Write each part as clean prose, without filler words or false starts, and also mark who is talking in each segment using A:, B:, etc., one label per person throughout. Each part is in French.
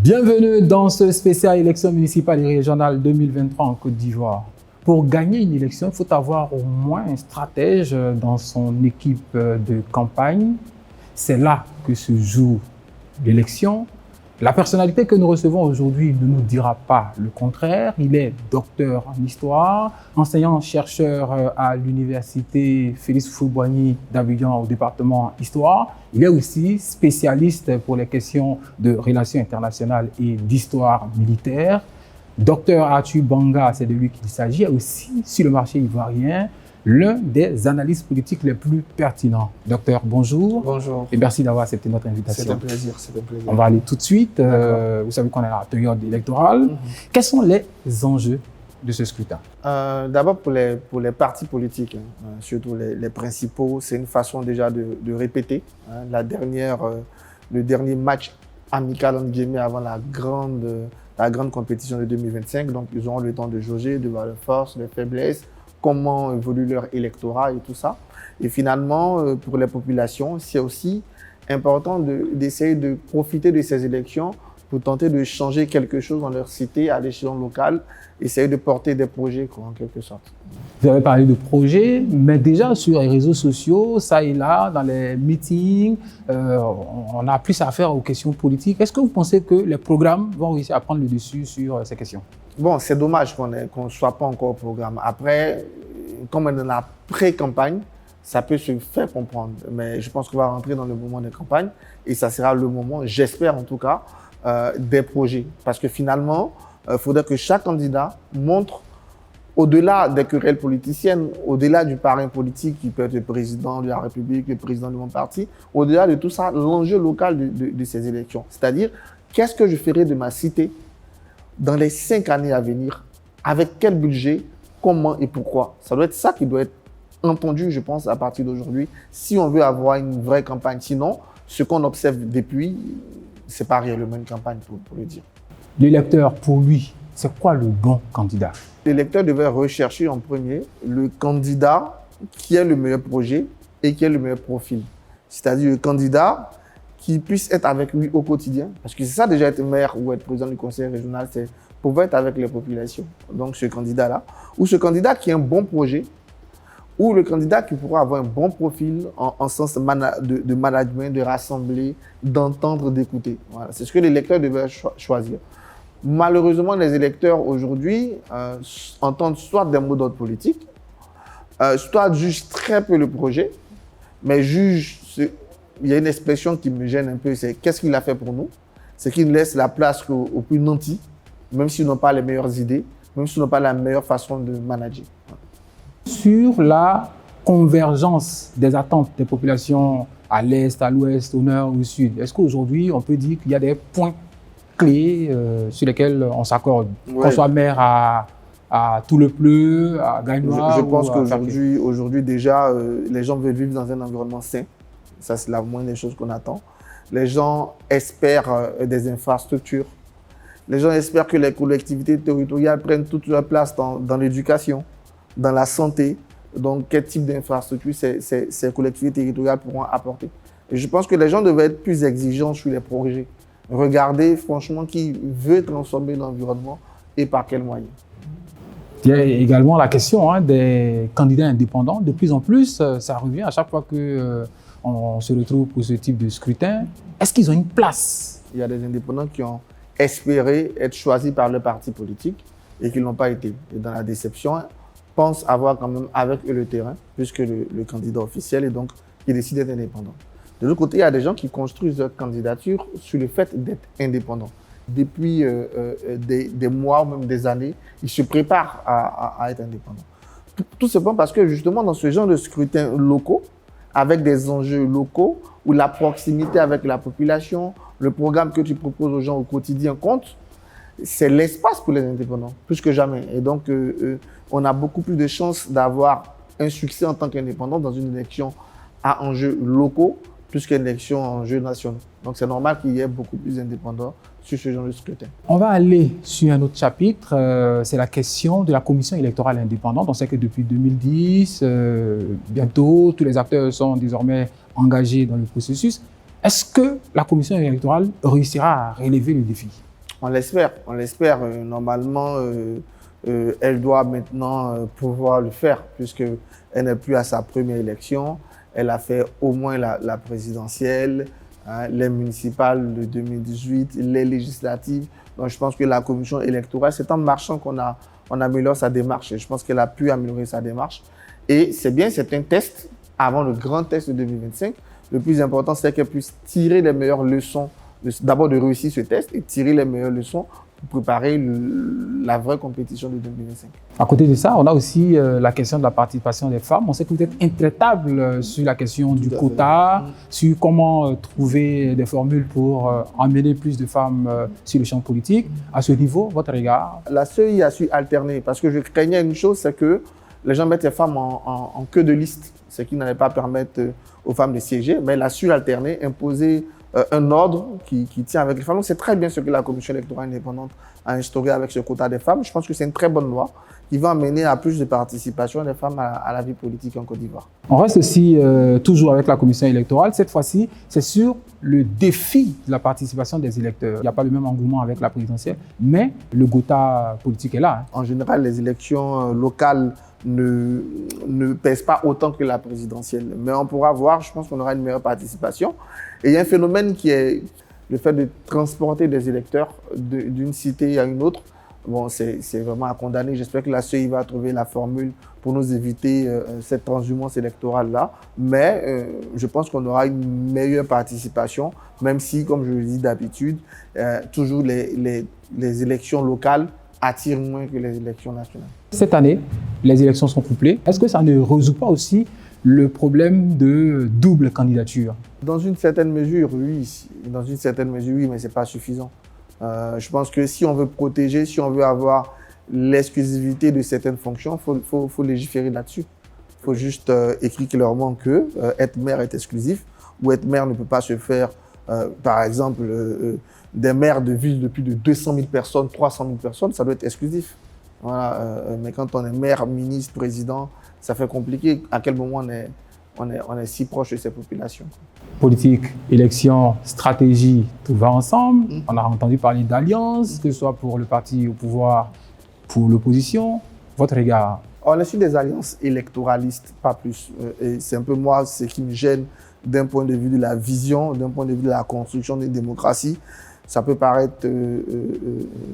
A: Bienvenue dans ce spécial élection municipale et régionale 2023 en Côte d'Ivoire. Pour gagner une élection, il faut avoir au moins un stratège dans son équipe de campagne. C'est là que se joue l'élection. La personnalité que nous recevons aujourd'hui ne nous dira pas le contraire. Il est docteur en histoire, enseignant-chercheur à l'université Félix Houphouët-Boigny d'Abidjan au département Histoire. Il est aussi spécialiste pour les questions de relations internationales et d'histoire militaire. Docteur Arthur Banga, c'est de lui qu'il s'agit, est aussi sur le marché ivoirien l'un des analystes politiques les plus pertinents. Docteur, bonjour.
B: Bonjour.
A: Et merci d'avoir accepté notre invitation.
B: C'est un plaisir, c'est un plaisir.
A: On va aller tout de suite. Vous savez qu'on est à la période électorale. Quels sont les enjeux de ce scrutin?
B: D'abord, pour les partis politiques, surtout les principaux, c'est une façon déjà de répéter. Le dernier match amical entre guillemets avant la grande compétition de 2025. Donc, ils auront le temps de jauger, de voir leurs forces, leurs faiblesses, comment évolue leur électorat et tout ça. Et finalement, pour les populations, c'est aussi important d'essayer de profiter de ces élections pour tenter de changer quelque chose dans leur cité à l'échelon local, essayer de porter des projets, quoi, en quelque sorte.
A: Vous avez parlé de projets, mais déjà sur les réseaux sociaux, ça et là, dans les meetings, on a plus à faire aux questions politiques. Est-ce que vous pensez que les programmes vont réussir à prendre le dessus sur ces questions?
B: Bon, c'est dommage qu'on ne soit pas encore au programme. Après, comme on est dans la pré-campagne, ça peut se faire comprendre. Mais je pense qu'on va rentrer dans le moment de campagne et ça sera le moment, j'espère en tout cas, des projets. Parce que finalement, il faudrait que chaque candidat montre, au-delà des querelles politiciennes, au-delà du parrain politique qui peut être le président de la République, le président de mon parti, au-delà de tout ça, l'enjeu local de ces élections. C'est-à-dire, qu'est-ce que je ferai de ma cité dans les 5 années à venir, avec quel budget, comment et pourquoi. Ça doit être ça qui doit être entendu, je pense, à partir d'aujourd'hui, si on veut avoir une vraie campagne. Sinon, ce qu'on observe depuis, ce n'est pas réellement une campagne, pour le dire.
A: L'électeur, pour lui, c'est quoi le bon candidat?
B: L'électeur devait rechercher en premier le candidat qui a le meilleur projet et qui a le meilleur profil. C'est-à-dire le candidat qui puisse être avec lui au quotidien. Parce que c'est ça déjà être maire ou être président du conseil régional, c'est pouvoir être avec les populations. Donc ce candidat-là, ou ce candidat qui a un bon projet, ou le candidat qui pourra avoir un bon profil en sens de management, de rassembler, d'entendre, d'écouter. Voilà. C'est ce que l'électeur devait choisir. Malheureusement, les électeurs aujourd'hui entendent soit des mots d'ordre politique, soit jugent très peu le projet, mais jugent... Il y a une expression qui me gêne un peu, c'est qu'est-ce qu'il a fait pour nous? C'est qu'il laisse la place aux plus nantis, même s'ils n'ont pas les meilleures idées, même s'ils n'ont pas la meilleure façon de manager.
A: Sur la convergence des attentes des populations à l'est, à l'ouest, au nord, au sud, est-ce qu'aujourd'hui on peut dire qu'il y a des points clés sur lesquels on s'accorde? Ouais. Qu'on soit maire à Tout-le-Pleu, à Gagnoa?
B: Je pense qu'aujourd'hui déjà, les gens veulent vivre dans un environnement sain. Ça, c'est la moindre des choses qu'on attend. Les gens espèrent des infrastructures. Les gens espèrent que les collectivités territoriales prennent toute leur place dans l'éducation, dans la santé. Donc, quel type d'infrastructure ces collectivités territoriales pourront apporter. Et je pense que les gens devraient être plus exigeants sur les projets. Regarder franchement qui veut transformer l'environnement et par quels moyens.
A: Il y a également la question des candidats indépendants. De plus en plus, ça revient à chaque fois que... on se retrouve pour ce type de scrutin. Est-ce qu'ils ont une place?
B: Il y a des indépendants qui ont espéré être choisis par le parti politique et qui ne l'ont pas été. Et dans la déception, pensent avoir quand même avec eux le terrain, puisque le candidat officiel, et donc ils décident d'être indépendants. De l'autre côté, il y a des gens qui construisent leur candidature sur le fait d'être indépendants. Depuis des mois ou même des années, ils se préparent à être indépendants. Tout simplement parce que justement, dans ce genre de scrutins locaux, avec des enjeux locaux, où la proximité avec la population, le programme que tu proposes aux gens au quotidien compte, c'est l'espace pour les indépendants, plus que jamais. Et donc, on a beaucoup plus de chances d'avoir un succès en tant qu'indépendant dans une élection à enjeux locaux, plus qu'une élection à enjeux nationaux. Donc, c'est normal qu'il y ait beaucoup plus d'indépendants sur ce genre de scrutin.
A: On va aller sur un autre chapitre, c'est la question de la commission électorale indépendante. On sait que depuis 2010, bientôt, tous les acteurs sont désormais engagés dans le processus. Est-ce que la commission électorale réussira à relever le défi?
B: On l'espère. Normalement, elle doit maintenant pouvoir le faire, puisqu'elle n'est plus à sa première élection. Elle a fait au moins la présidentielle, hein, les municipales de 2018, les législatives. Donc, je pense que la commission électorale, c'est en marchant on améliore sa démarche. Et je pense qu'elle a pu améliorer sa démarche. Et c'est bien, c'est un test avant le grand test de 2025. Le plus important, c'est qu'elle puisse tirer les meilleures leçons, d'abord de réussir ce test et tirer les meilleures leçons pour préparer la vraie compétition de 2025.
A: À côté de ça, on a aussi la question de la participation des femmes. On sait que vous êtes intraitable sur la question du quota, sur comment trouver des formules pour emmener plus de femmes sur le champ politique. À ce niveau, votre regard?
B: La CEI a su alterner parce que je craignais une chose, c'est que les gens mettent les femmes en queue de liste, ce qui n'allait pas permettre aux femmes de siéger, mais elle a su alterner, imposer un ordre qui tient avec les femmes. Donc c'est très bien ce que la Commission électorale indépendante a instauré avec ce quota des femmes. Je pense que c'est une très bonne loi qui va amener à plus de participation des femmes à la vie politique en Côte d'Ivoire.
A: On reste aussi toujours avec la Commission électorale. Cette fois-ci, c'est sur le défi de la participation des électeurs. Il n'y a pas le même engouement avec la présidentielle, mais le quota politique est là. Hein.
B: En général, les élections locales ne pèsent pas autant que la présidentielle. Mais on pourra voir, je pense qu'on aura une meilleure participation. Et il y a un phénomène qui est le fait de transporter des électeurs d'une cité à une autre. Bon, c'est vraiment à condamner. J'espère que la CEI va trouver la formule pour nous éviter cette transhumance électorale-là. Mais je pense qu'on aura une meilleure participation, même si, comme je le dis d'habitude, toujours les élections locales attirent moins que les élections nationales.
A: Cette année, les élections sont couplées. Est-ce que ça ne résout pas aussi le problème de double candidature?
B: Dans une certaine mesure, oui. Dans une certaine mesure, oui, mais ce n'est pas suffisant. Je pense que si on veut protéger, si on veut avoir l'exclusivité de certaines fonctions, il faut légiférer là-dessus. Il faut juste écrire clairement que être maire est exclusif ou être maire ne peut pas se faire, par exemple, des maires de villes de plus de 200 000 personnes, 300 000 personnes, ça doit être exclusif. Voilà, mais quand on est maire, ministre, président, ça fait compliqué. À quel moment on est si proche de ces populations.
A: Politique, élection, stratégie, tout va ensemble. On a entendu parler d'alliance, que ce soit pour le parti au pouvoir, pour l'opposition. Votre regard?
B: On est sur des alliances électoralistes, pas plus. Et c'est un peu moi ce qui me gêne d'un point de vue de la vision, d'un point de vue de la construction d'une démocratie. Ça peut paraître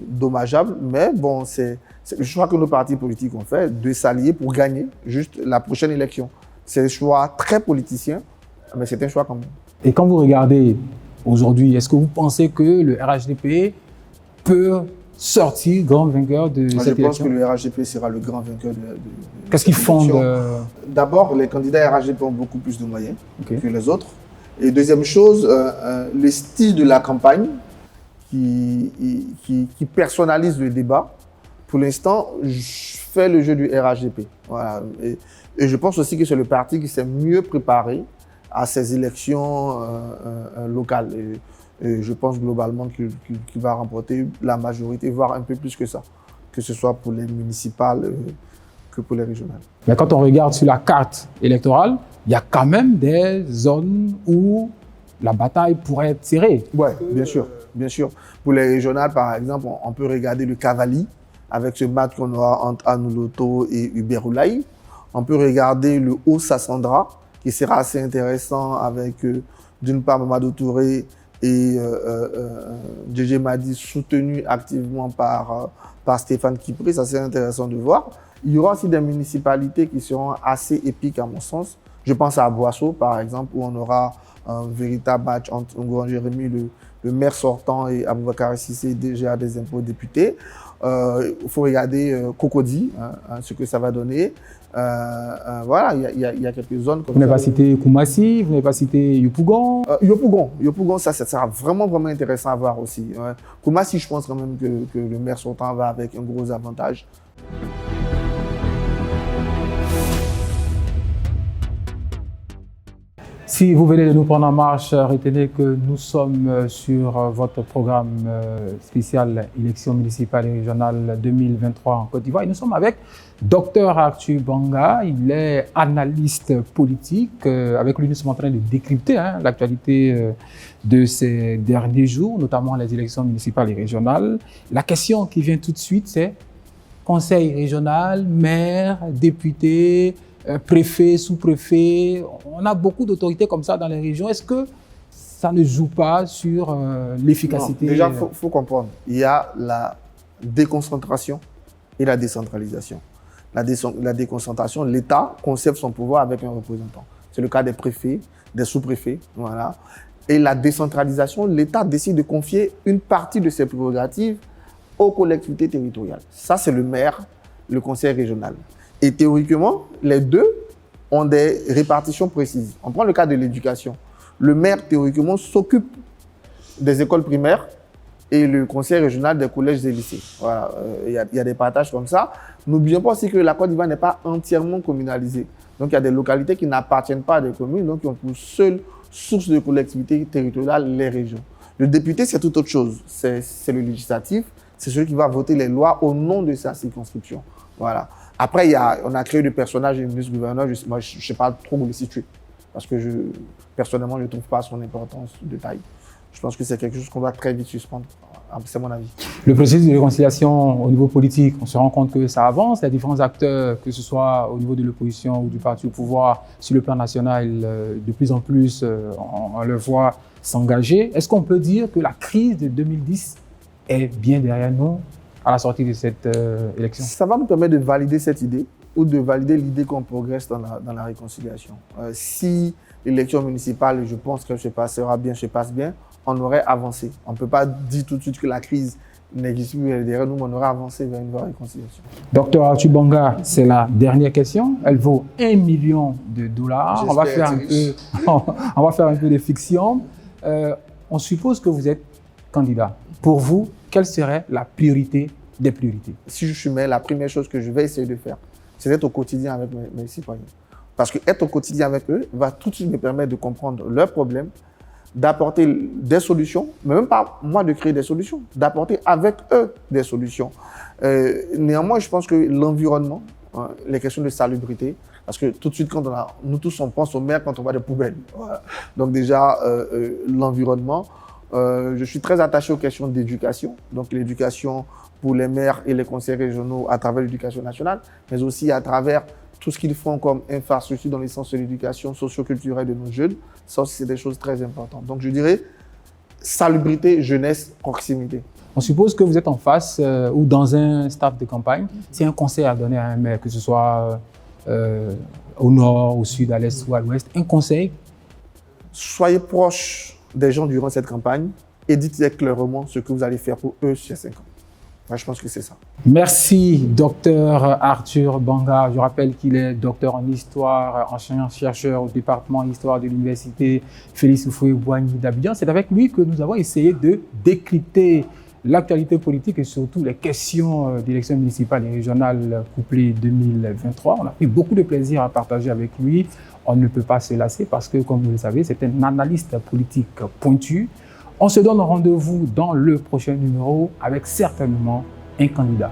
B: dommageable, mais bon, c'est le choix que nos partis politiques ont fait de s'allier pour gagner juste la prochaine élection. C'est un choix très politicien, mais c'est un choix quand même.
A: Et quand vous regardez aujourd'hui, est-ce que vous pensez que le RHDP peut sortir grand vainqueur de cette élection?
B: Je pense que le RHDP sera le grand vainqueur de
A: Qu'est-ce qu'ils font
B: D'abord, les candidats RHDP ont beaucoup plus de moyens que les autres. Et deuxième chose, le style de la campagne qui personnalise le débat, pour l'instant, fait le jeu du RHDP. Voilà. Et je pense aussi que c'est le parti qui s'est mieux préparé à ces élections locales. Et je pense globalement qu'il va remporter la majorité, voire un peu plus que ça, que ce soit pour les municipales que pour les régionales.
A: Mais quand on regarde sur la carte électorale, il y a quand même des zones où la bataille pourrait être serrée.
B: Oui, bien sûr, bien sûr. Pour les régionales, par exemple, on peut regarder le Cavali, avec ce match qu'on aura entre Anuloto et Hubert Oulaye. On peut regarder le Haut-Sassandra, qui sera assez intéressant avec, d'une part, Mamadou Touré et Djé Madi, soutenu activement par Stéphane Kipré. Ça, c'est intéressant de voir. Il y aura aussi des municipalités qui seront assez épiques, à mon sens. Je pense à Boisseau, par exemple, où on aura un véritable match entre Ngouan Jérémy, le maire sortant, et Aboubakar Cissé, déjà des impôts députés. Il faut regarder Cocody, ce que ça va donner. Voilà, il y a quelques zones comme ça.
A: Vous n'avez pas cité Koumassi, vous n'avez pas cité Yopougon.
B: Yopougon, ça sera vraiment intéressant à voir aussi. Ouais. Koumassi, je pense quand même que le maire sortant va avec un gros avantage.
A: Si vous venez de nous prendre en marche, retenez que nous sommes sur votre programme spécial élections municipales et régionales 2023 en Côte d'Ivoire. Et nous sommes avec Dr Arthur Banga. Il est analyste politique. Avec lui, nous sommes en train de décrypter l'actualité de ces derniers jours, notamment les élections municipales et régionales. La question qui vient tout de suite, c'est conseil régional, maire, député, préfet, sous-préfet. On a beaucoup d'autorités comme ça dans les régions. Est-ce que ça ne joue pas sur l'efficacité?
B: Déjà, il faut comprendre. Il y a la déconcentration et la décentralisation. La déconcentration, l'État conserve son pouvoir avec un représentant. C'est le cas des préfets, des sous-préfets. Voilà. Et la décentralisation, l'État décide de confier une partie de ses prérogatives aux collectivités territoriales. Ça, c'est le maire, le conseil régional. Et théoriquement, les deux ont des répartitions précises. On prend le cas de l'éducation. Le maire, théoriquement, s'occupe des écoles primaires et le conseil régional des collèges et lycées. Voilà, il y a des partages comme ça. N'oublions pas aussi que la Côte d'Ivoire n'est pas entièrement communalisée. Donc, il y a des localités qui n'appartiennent pas à des communes, donc qui ont pour seule source de collectivité territoriale les régions. Le député, c'est tout autre chose. C'est le législatif, c'est celui qui va voter les lois au nom de sa circonscription. Voilà. Après, on a créé des personnages et ministre-gouverneur. Moi, je ne sais pas trop où les situer. Parce que personnellement, je ne trouve pas son importance de taille. Je pense que c'est quelque chose qu'on va très vite suspendre. C'est mon avis.
A: Le processus de réconciliation au niveau politique, on se rend compte que ça avance. Les différents acteurs, que ce soit au niveau de l'opposition ou du parti au pouvoir, sur le plan national, de plus en plus, on le voit s'engager. Est-ce qu'on peut dire que la crise de 2010 est bien derrière nous à la sortie de cette élection?
B: Ça va nous permettre de valider cette idée ou de valider l'idée qu'on progresse dans la réconciliation. Si l'élection municipale, je pense que se passe bien, on aurait avancé. On ne peut pas dire tout de suite que la crise n'existe plus derrière nous, mais on aurait avancé vers une vraie réconciliation.
A: Docteur Arthur Banga, c'est la dernière question. Elle vaut $1 million. On va faire un peu de fiction. On suppose que vous êtes candidat. Pour vous, quelle serait la priorité des priorités?
B: Si je suis maire, la première chose que je vais essayer de faire, c'est d'être au quotidien avec mes citoyens. Parce qu'être au quotidien avec eux va tout de suite me permettre de comprendre leurs problèmes, d'apporter des solutions, mais même pas moi de créer des solutions, d'apporter avec eux des solutions. Néanmoins, je pense que l'environnement, les questions de salubrité, parce que tout de suite, quand nous tous, on pense aux maires quand on voit des poubelles. Voilà. Donc déjà, l'environnement. Je suis très attaché aux questions d'éducation, donc l'éducation pour les maires et les conseils régionaux à travers l'éducation nationale, mais aussi à travers tout ce qu'ils font comme infrastructure dans le sens de l'éducation socio-culturelle de nos jeunes. Ça aussi, c'est des choses très importantes. Donc je dirais salubrité, jeunesse, proximité.
A: On suppose que vous êtes en face ou dans un stade de campagne. C'est un conseil à donner à un maire, que ce soit au nord, au sud, à l'est ou à l'ouest. Un conseil?
B: Soyez proche des gens durant cette campagne et dites-les clairement ce que vous allez faire pour eux sur 5 ans. Moi, je pense que c'est ça.
A: Merci, docteur Arthur Banga. Je rappelle qu'il est docteur en histoire, enseignant-chercheur au département Histoire de l'Université Félix Houphouët-Boigny d'Abidjan. C'est avec lui que nous avons essayé de décrypter l'actualité politique et surtout les questions d'élections municipales et régionales couplées 2023. On a pris beaucoup de plaisir à partager avec lui. On ne peut pas se lasser parce que, comme vous le savez, c'est un analyste politique pointu. On se donne rendez-vous dans le prochain numéro avec certainement un candidat.